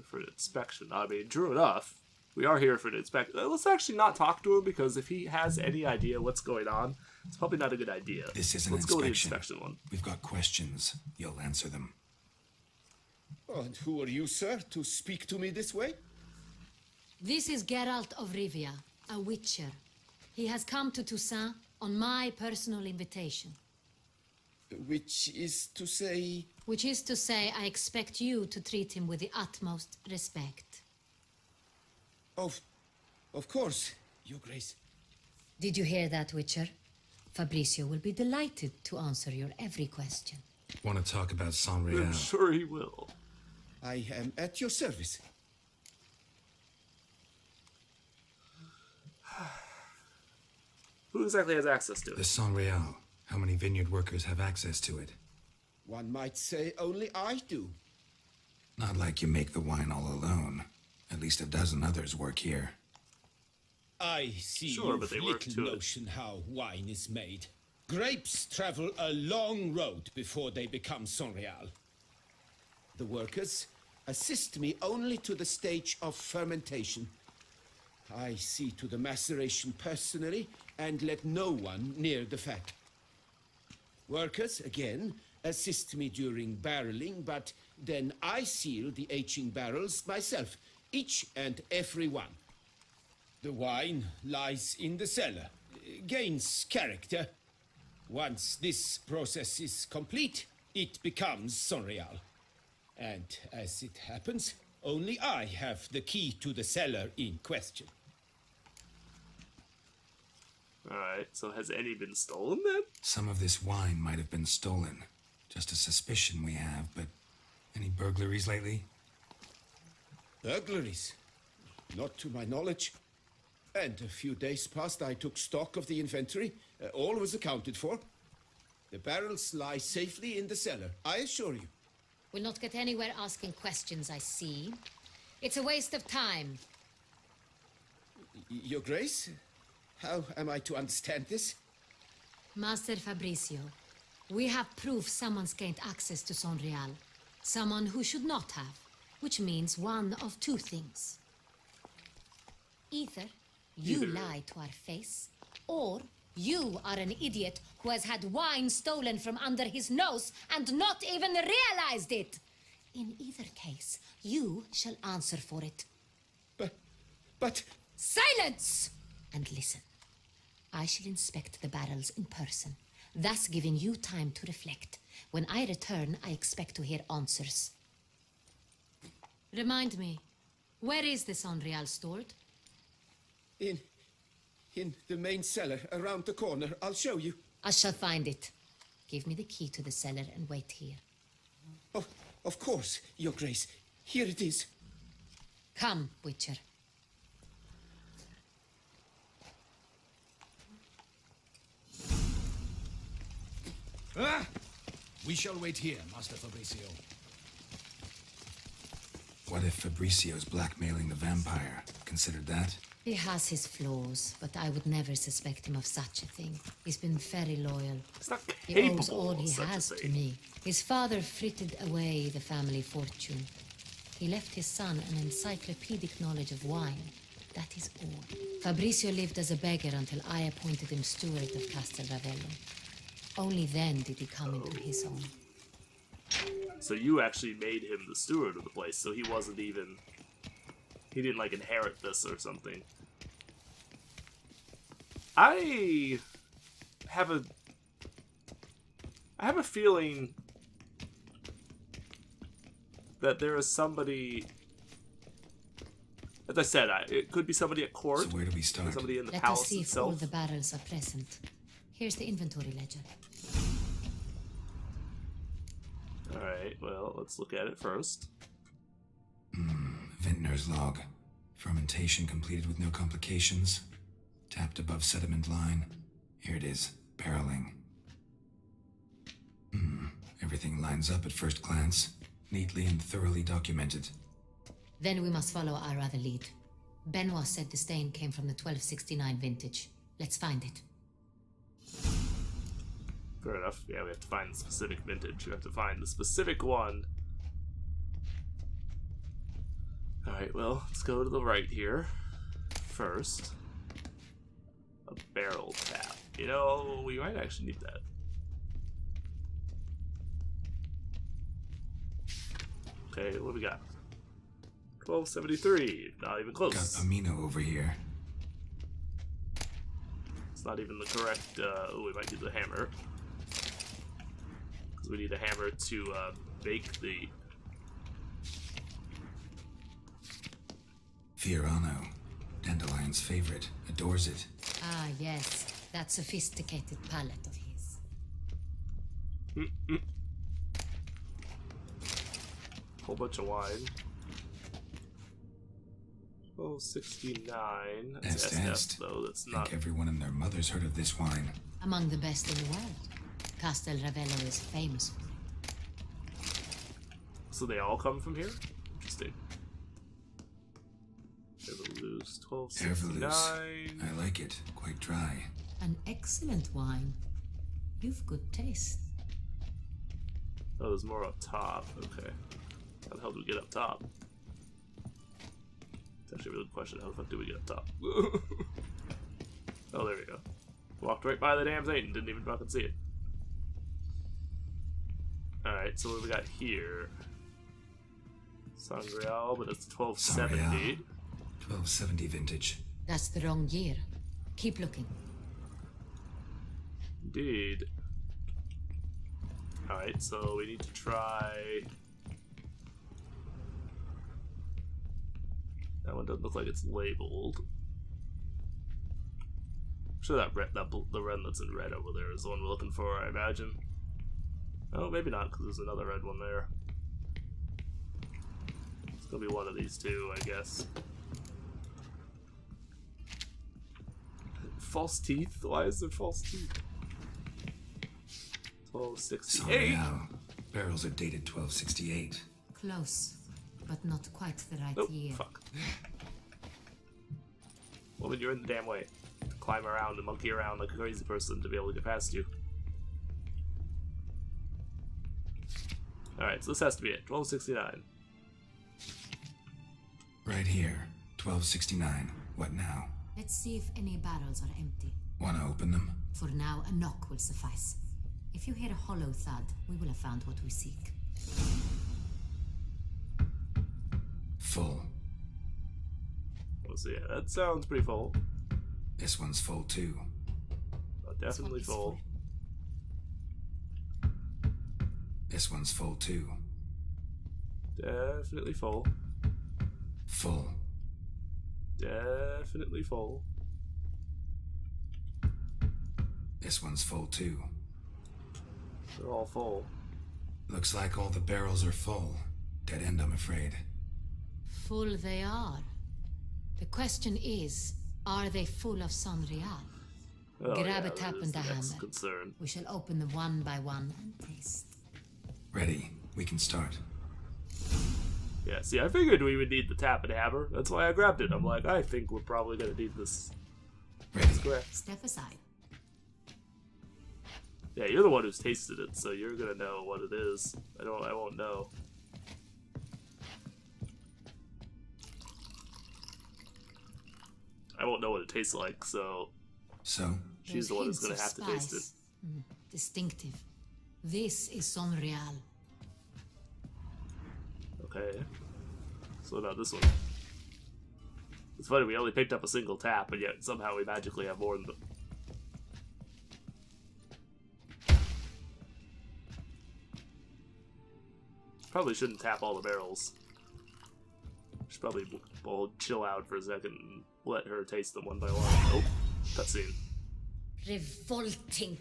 For an inspection. I mean, true enough, We are here for an inspection. Let's actually not talk to him, because if he has any idea what's going on, it's probably not a good idea. This is an Let's inspection. go with the inspection one. We've got questions. You'll answer them. Oh, and who are you, sir, to speak to me this way? This is Geralt of Rivia, a witcher. He has come to Toussaint on my personal invitation. Which is to say... Which is to say, I expect you to treat him with the utmost respect. Of course, Your Grace. Did you hear that, Witcher? Fabricio will be delighted to answer your every question. Want to talk about Sanriel? I'm sure he will. I am at your service. Who exactly has access to The it? Sanriel. How many vineyard workers have access to it? One might say only I do. Not like you make the wine all alone. At least a dozen others work here. I see Sure, you've but they work little to it. notion how wine is made. Grapes travel a long road before they become Sanrial. The workers assist me only to the stage of fermentation. I see to the maceration personally and let no one near the fat. Workers, again, assist me during barreling, but then I seal the aging barrels myself, each and every one. The wine lies in the cellar, gains character. Once this process is complete, it becomes Sanrial. And as it happens, only I have the key to the cellar in question. Alright, so has any been stolen then? Some of this wine might have been stolen. Just a suspicion we have, but any burglaries lately? Burglaries? Not to my knowledge. And a few days past I took stock of the inventory. All was accounted for. The barrels lie safely in the cellar, I assure you. We'll not get anywhere asking questions, I see. It's a waste of time. Your Grace? How am I to understand this? Master Fabricio, we have proof someone's gained access to Sanrial. Someone who should not have, which means one of two things. Either you lie to our face, or you are an idiot who has had wine stolen from under his nose and not even realized it. In either case, you shall answer for it. But... Silence! And listen. I shall inspect the barrels in person, thus giving you time to reflect. When I return, I expect to hear answers. Remind me, where is the Sanrial stored? In the main cellar, around the corner. I'll show you. I shall find it. Give me the key to the cellar and wait here. Oh, of course, Your Grace. Here it is. Come, Witcher. Ah! We shall wait here, Master Fabricio. What if Fabricio's blackmailing the vampire? Considered that? He has his flaws, but I would never suspect him of such a thing. He's been very loyal. He's not He capable owes all of he such a has to thing. me. His father frittered away the family fortune. He left his son an encyclopedic knowledge of wine. That is all. Fabricio lived as a beggar until I appointed him steward of Castel Ravello. Only then did he come into his own. So you actually made him the steward of the place, so he wasn't even... He didn't, like, inherit this or something. I have a feeling that there is somebody... As I said, it could be somebody at court. So where do we start? Somebody in the Let us palace see if all itself. the barrels are present. Here's the inventory ledger. Alright, well, let's look at it first. Vintner's log. Fermentation completed with no complications. Tapped above sediment line. Here it is. Barreling. Everything lines up at first glance. Neatly and thoroughly documented. Then we must follow our other lead. Benoit said the stain came from the 1269 vintage. Let's find it. Fair enough. Yeah, we have to find the specific vintage. We have to find the specific one. Alright, well, let's go to the right here. first. A barrel tap. You know, we might actually need that. Okay, what do we got? 1273. Not even close. Got amino over here. It's not even the correct. Oh, we might need the hammer. Because we need a hammer to bake the. Fiorano, Dandelion's favorite, adores it. Ah, yes. That sophisticated palate of his. Whole bunch of wine. 1269. That's Est. though. That's I not. think everyone and their mother's heard of this wine. Among the best in the world. Castel Ravello is famous for it. So they all come from here? Interesting. Evolus, 1269. Evolus. I like it. Quite dry. An excellent wine. You've good taste. Oh, there's more up top. Okay. How the hell do we get up top? It's actually a really good question. How the fuck do we get up top? Oh, there we go. Walked right by the damn thing and didn't even fucking see it. Alright, so what do we got here? Sangreal, but it's 1270. Sangreal. 1270 vintage. That's the wrong year. Keep looking. Indeed. Alright, so we need to try... That one doesn't look like it's labeled. I'm sure that the red that's in red over there is the one we're looking for, I imagine. Oh, maybe not, because there's another red one there. It's gonna be one of these two, I guess. False teeth? Why is there false teeth? 1268. Sangreal. Barrels are dated 1268. Close, but not quite the right Nope, year. fuck. Woman, you're in the damn way. Climb around and monkey around like a crazy person to be able to get past you. Alright, so this has to be it. 1269. Right here. 1269. What now? Let's see if any barrels are empty. Wanna open them? For now, a knock will suffice. If you hear a hollow thud, we will have found what we seek. Full. Well, so yeah, that sounds pretty full. This one's full too. Definitely full. This one's full too. Definitely full. Full. Definitely full. This one's full too. They're all full. Looks like all the barrels are full. Dead end, I'm afraid. Full they are. The question is, are they full of Sangreal? Oh, Grab yeah, a tap that is and a the next hammer. concern. We shall open them one by one and taste. Ready. We can start. Yeah, see, I figured we would need the tap and hammer. That's why I grabbed it. I'm like, I think we're probably gonna need this. Ready. Square. Step aside. Yeah, you're the one who's tasted it, so you're gonna know what it is. I won't know. I won't know what it tastes like, so So? she's the one who's gonna have to taste it. Distinctive. This is Sangreal. Okay. So now this one. It's funny, we only picked up a single tap, and yet somehow we magically have more than the... Probably shouldn't tap all the barrels. Should probably we'll chill out for a second and let her taste them one by one. Oh, cutscene. Revolting,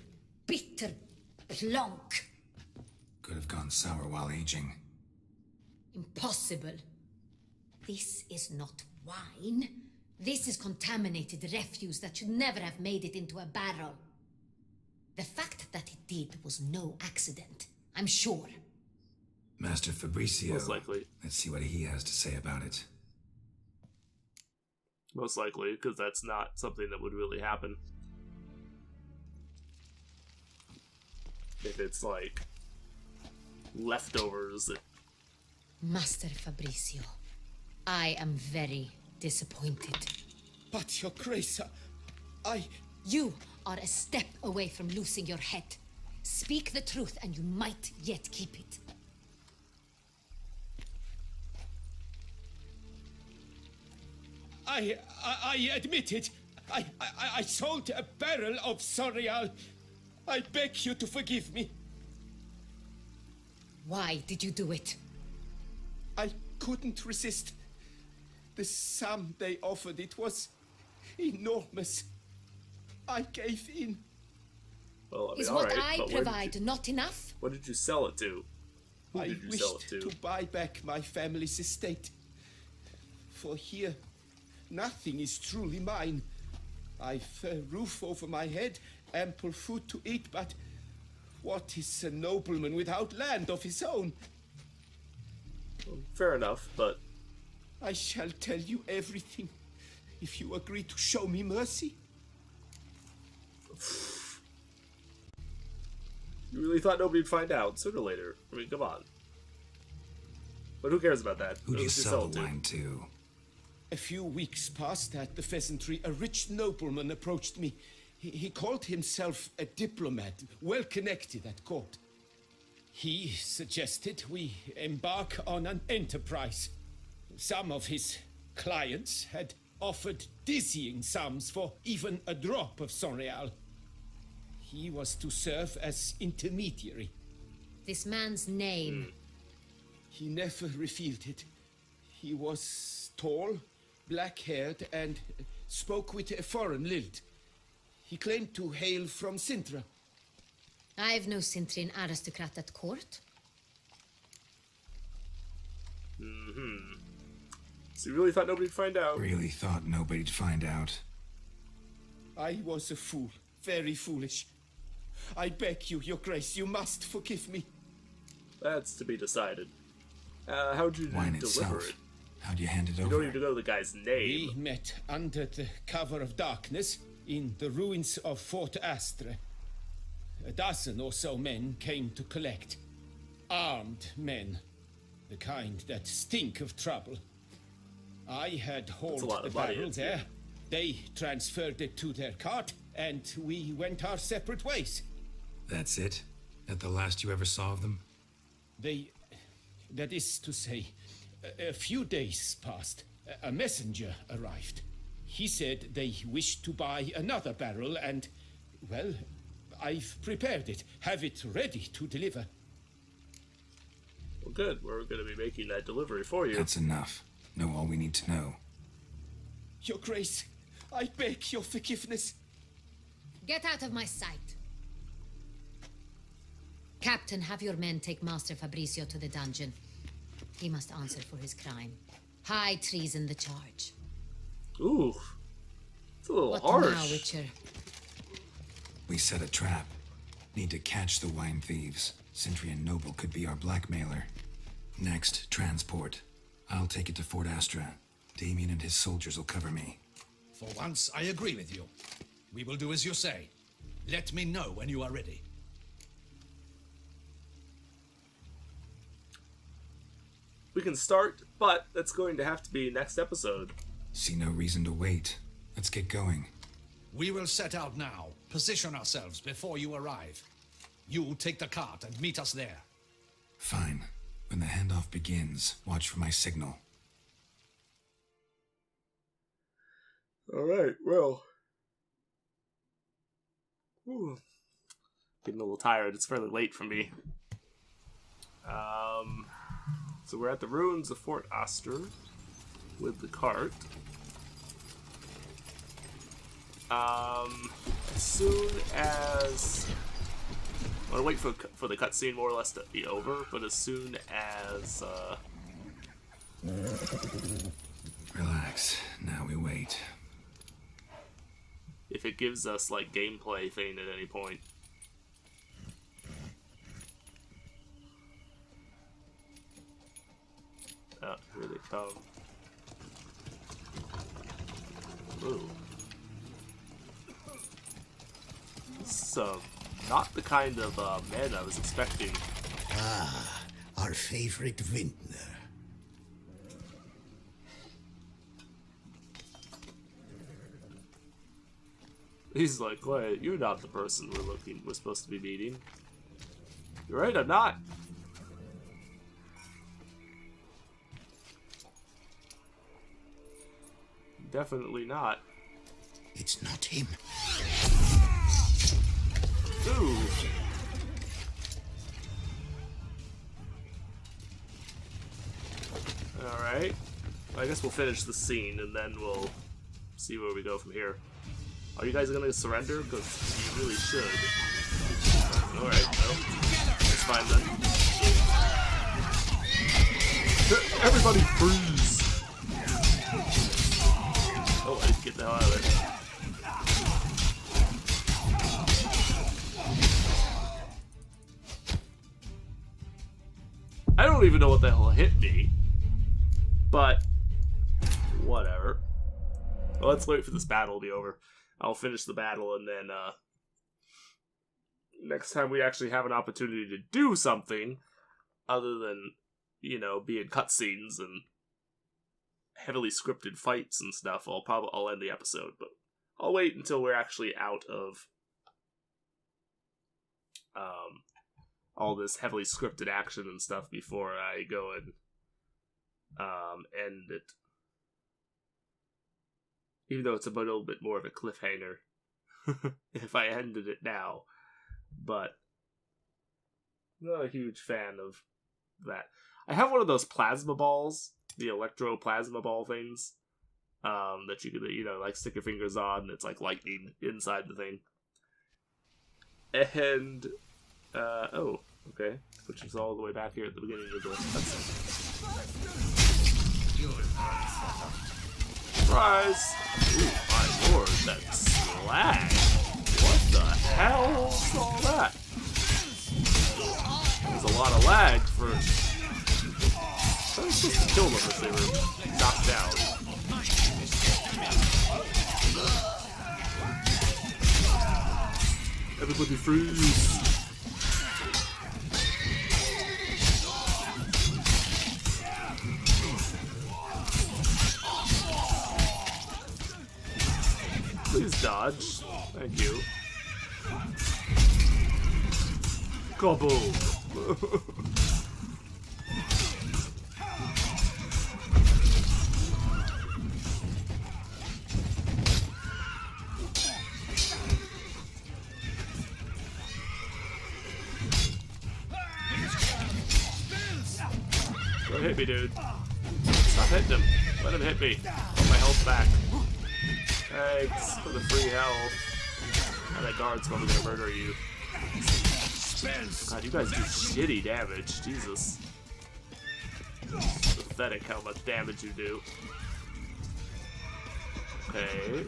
bitter plonk. Could have gone sour while aging. Impossible. This is not wine. This is contaminated refuse that should never have made it into a barrel. The fact that it did was no accident, I'm sure. Master Fabricio. Most likely. Let's see what he has to say about it. Most likely, because that's not something that would really happen. If it's like leftovers that... Master Fabricio, I am very disappointed. But, Your Grace, I... You are a step away from losing your head. Speak the truth and you might yet keep it. I admit it. I sold a barrel of Sorial. I beg you to forgive me. Why did you do it? I couldn't resist. The sum they offered, it was enormous. I gave in. Well, I mean, Is all what right, I but where did provide you- not enough? What did you sell it to? Who I did you sell wished it to buy back my family's estate. For here, nothing is truly mine. I've a roof over my head, ample food to eat, but what is a nobleman without land of his own? Well, fair enough, but I shall tell you everything if you agree to show me mercy. you really thought nobody'd find out sooner or later. I mean, come on. But who cares about that? Who do you did sell it the wine to? A few weeks past at the pheasantry, a rich nobleman approached me. He called himself a diplomat, well connected at court. He suggested we embark on an enterprise. Some of his clients had offered dizzying sums for even a drop of Sonreal. He was to serve as intermediary. This man's name. He never revealed it. He was tall, black-haired, and spoke with a foreign lilt. He claimed to hail from Sintra. I've no Cintrian aristocrat at court. So you really thought nobody'd find out? Really thought nobody'd find out. I was a fool, very foolish. I beg you, Your Grace, you must forgive me. That's to be decided. How'd you Wine deliver itself. it? How'd you hand it You over? don't need to know the guy's name. We met under the cover of darkness in the ruins of Fort Astre. A dozen or so men came to collect. Armed men. The kind that stink of trouble. I had hauled lot the of money, barrel it's- there. They transferred it to their cart, and we went our separate ways. That's it? That the last you ever saw of them? That is to say, a few days passed. A messenger arrived. He said they wished to buy another barrel and, well, I've prepared it. Have it ready to deliver. Well, good. We're going to be making that delivery for you. That's enough. Know all we need to know. Your Grace, I beg your forgiveness. Get out of my sight. Captain, have your men take Master Fabrizio to the dungeon. He must answer for his crime. High treason the charge. Ooh. It's a little What harsh. now, Witcher? We set a trap. Need to catch the wine thieves. Centrian Noble could be our blackmailer. Next, transport. I'll take it to Fort Astra. Damien and his soldiers will cover me. For once, I agree with you. We will do as you say. Let me know when you are ready. We can start, but that's going to have to be next episode. See no reason to wait. Let's get going. We will set out now. Position ourselves before you arrive. You take the cart and meet us there. Fine. When the handoff begins, watch for my signal. Alright, well. Ooh. Getting a little tired. It's fairly late for me. So we're at the ruins of Fort Astra with the cart. As soon as... I want to wait for the cutscene more or less to be over, but as soon as... Relax. Now we wait. if it gives us like gameplay thing at any point. Oh, here they come. Ooh. This is not the kind of man I was expecting. Ah, our favorite vintner. He's like, wait, you're not the person we're supposed to be meeting. You're right, I'm not. Definitely not. It's not him. Ooh. Alright. I guess we'll finish the scene and then we'll see where we go from here. Are you guys gonna surrender? Because you really should. Alright, well. It's fine then. Everybody freeze! Oh, I need to get the hell out of there. I don't even know what the hell hit me. But, whatever. Well, let's wait for this battle to be over. I'll finish the battle and then, next time we actually have an opportunity to do something, other than, you know, be in cutscenes and heavily scripted fights and stuff, I'll end the episode, but I'll wait until we're actually out of, all this heavily scripted action and stuff before I go and, end it. Even though it's a little bit more of a cliffhanger if I ended it now. But I'm not a huge fan of that. I have one of those plasma balls, the electro plasma ball things, that you could, you know, like stick your fingers on, and it's like lightning inside the thing. And, oh, okay. Which is all the way back here at the beginning of the cutscene. Surprise! Ooh, my lord, that's lag! What the hell is all that? There's a lot of lag for... I was supposed to kill them if they were knocked down. Everybody freeze! Please dodge. Thank you. Kaboom! Don't hit me, dude. Stop hitting him. Let him hit me. Put my health back. Thanks for the free health. And that guard's probably gonna murder you. God, you guys do shitty damage. Jesus. It's pathetic how much damage you do. Okay.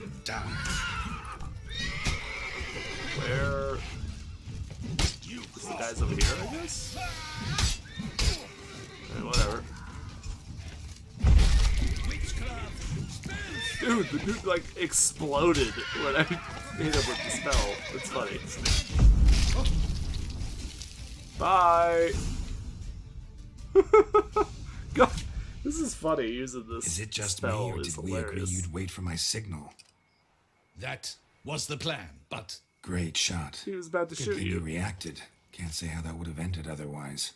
Where... the guy's over here, I guess? Okay, whatever. Dude, the dude like exploded when I hit him with the spell. It's funny. Bye! God, this is funny using this Is it just spell. me, or did we agree you'd wait for my signal? That was the plan, but... Great shot. He was about to Good shoot thing you. reacted. Can't say how that would have ended otherwise.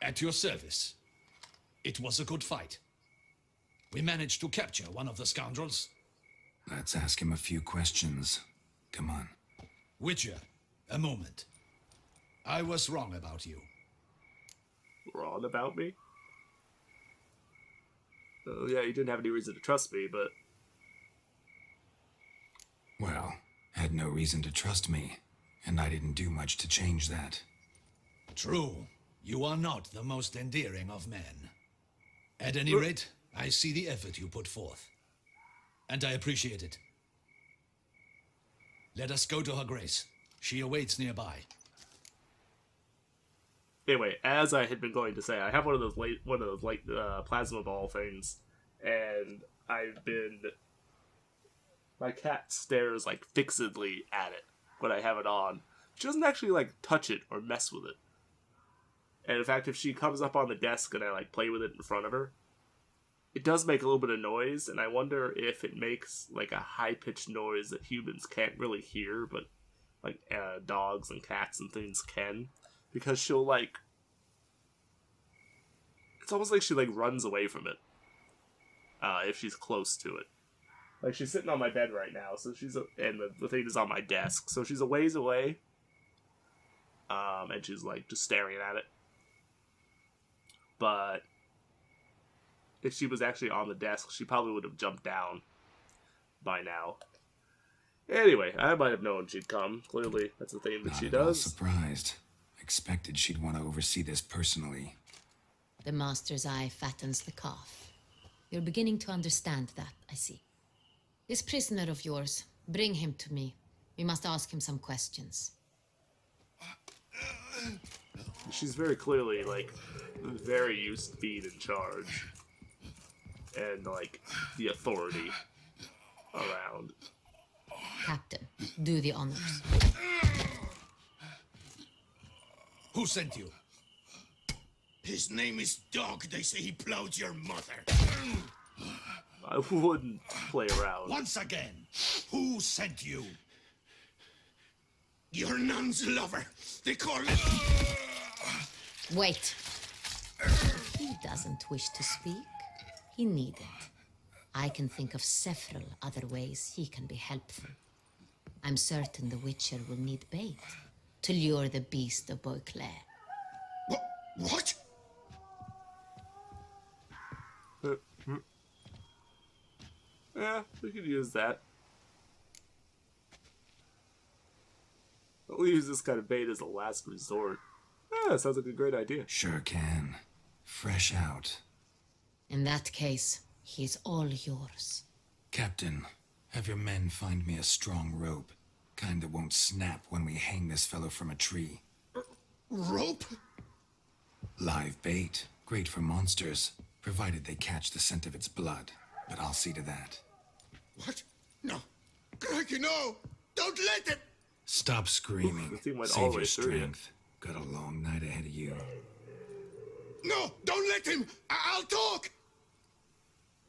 At your service. It was a good fight. We managed to capture one of the scoundrels. Let's ask him a few questions. Come on. Witcher, a moment. I was wrong about you. Wrong about me? Oh yeah, you didn't have any reason to trust me, but... Well, had no reason to trust me, and I didn't do much to change that. True. You are not the most endearing of men. At any rate, I see the effort you put forth. And I appreciate it. Let us go to her grace. She awaits nearby. Anyway, as I had been going to say, I have one of those plasma ball things, and I've been... My cat stares, like, fixedly at it when I have it on. She doesn't actually, like, touch it or mess with it. And in fact, if she comes up on the desk and I, like, play with it in front of her, it does make a little bit of noise, and I wonder if it makes like a high-pitched noise that humans can't really hear, but like dogs and cats and things can, because she'll like, it's almost like she like runs away from it if she's close to it. Like, she's sitting on my bed right now, so and the thing is on my desk, so she's a ways away, and she's like just staring at it. But if she was actually on the desk, she probably would have jumped down by now. Anyway, I might have known she'd come. Clearly, that's the thing that she Not at all does. surprised. Expected she'd want to oversee this personally. The master's eye fattens the calf. You're beginning to understand that, I see. This prisoner of yours, bring him to me. We must ask him some questions. She's very clearly, like, very used to being in charge. And, like, the authority around. Captain, do the honors. Who sent you? His name is Dog. They say he plowed your mother. I wouldn't play around. Once again, who sent you? Your nun's lover. They call it... Wait. He doesn't wish to speak. He needn't. I can think of several other ways he can be helpful. I'm certain the Witcher will need bait to lure the beast of Beauclair. What? Yeah, we could use that. We'll use this kind of bait as a last resort. Yeah, sounds like a great idea. Sure can. Fresh out. In that case, he's all yours. Captain, have your men find me a strong rope. Kind that won't snap when we hang this fellow from a tree. Rope? Live bait. Great for monsters, provided they catch the scent of its blood. But I'll see to that. What? No. Crikey, no! Don't let him! Stop screaming. The thing went all Save the way your through you. strength. Got a long night ahead of you. No! Don't let him! I'll talk!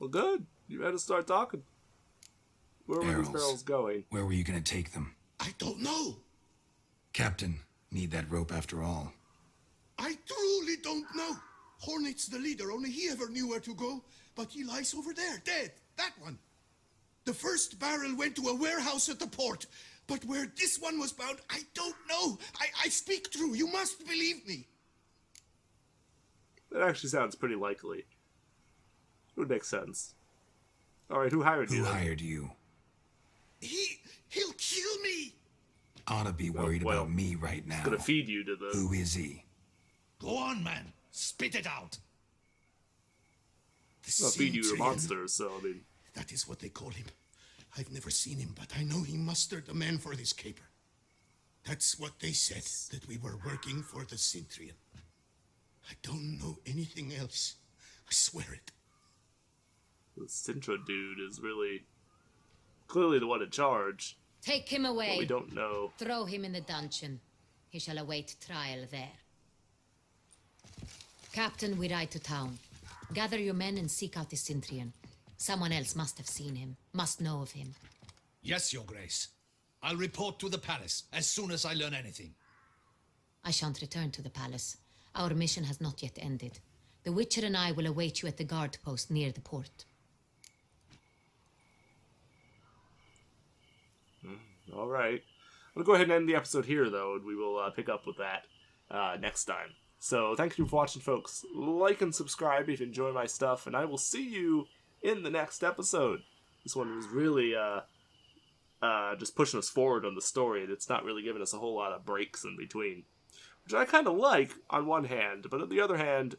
Well, good. You better start talking. Where were these barrels going? Where were you gonna take them? I don't know. Captain, need that rope after all. I truly don't know. Hornet's the leader, only he ever knew where to go. But he lies over there, dead. That one. The first barrel went to a warehouse at the port. But where this one was bound, I don't know. I speak true. You must believe me. That actually sounds pretty likely. It would make sense. Alright, who hired you? Who hired you? He'll kill me. Ought to be worried about me right now. Gonna feed you to the... Who is he? Go on, man. Spit it out. I'll feed you to monsters, so I mean... That is what they call him. I've never seen him, but I know he mustered the men for this caper. That's what they said, that we were working for the Cintrian. I don't know anything else. I swear it. The Sintra dude is really... clearly the one in charge. Take him away. But we don't know. Throw him in the dungeon. He shall await trial there. Captain, we ride to town. Gather your men and seek out the Cintrian. Someone else must have seen him, must know of him. Yes, Your Grace. I'll report to the palace as soon as I learn anything. I shan't return to the palace. Our mission has not yet ended. The Witcher and I will await you at the guard post near the port. Alright. We'll go ahead and end the episode here, though, and we will pick up with that next time. So, thank you for watching, folks. Like and subscribe if you enjoy my stuff, and I will see you in the next episode. This one was really just pushing us forward on the story, and it's not really giving us a whole lot of breaks in between. Which I kind of like, on one hand, but on the other hand,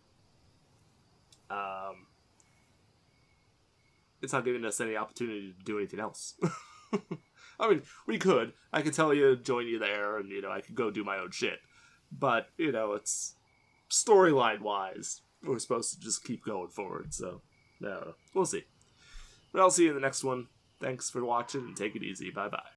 it's not giving us any opportunity to do anything else. I mean, we could. I could tell you, join you there, and, I could go do my own shit. But, it's storyline-wise, we're supposed to just keep going forward, so, I don't know. We'll see. But I'll see you in the next one. Thanks for watching, and take it easy. Bye-bye.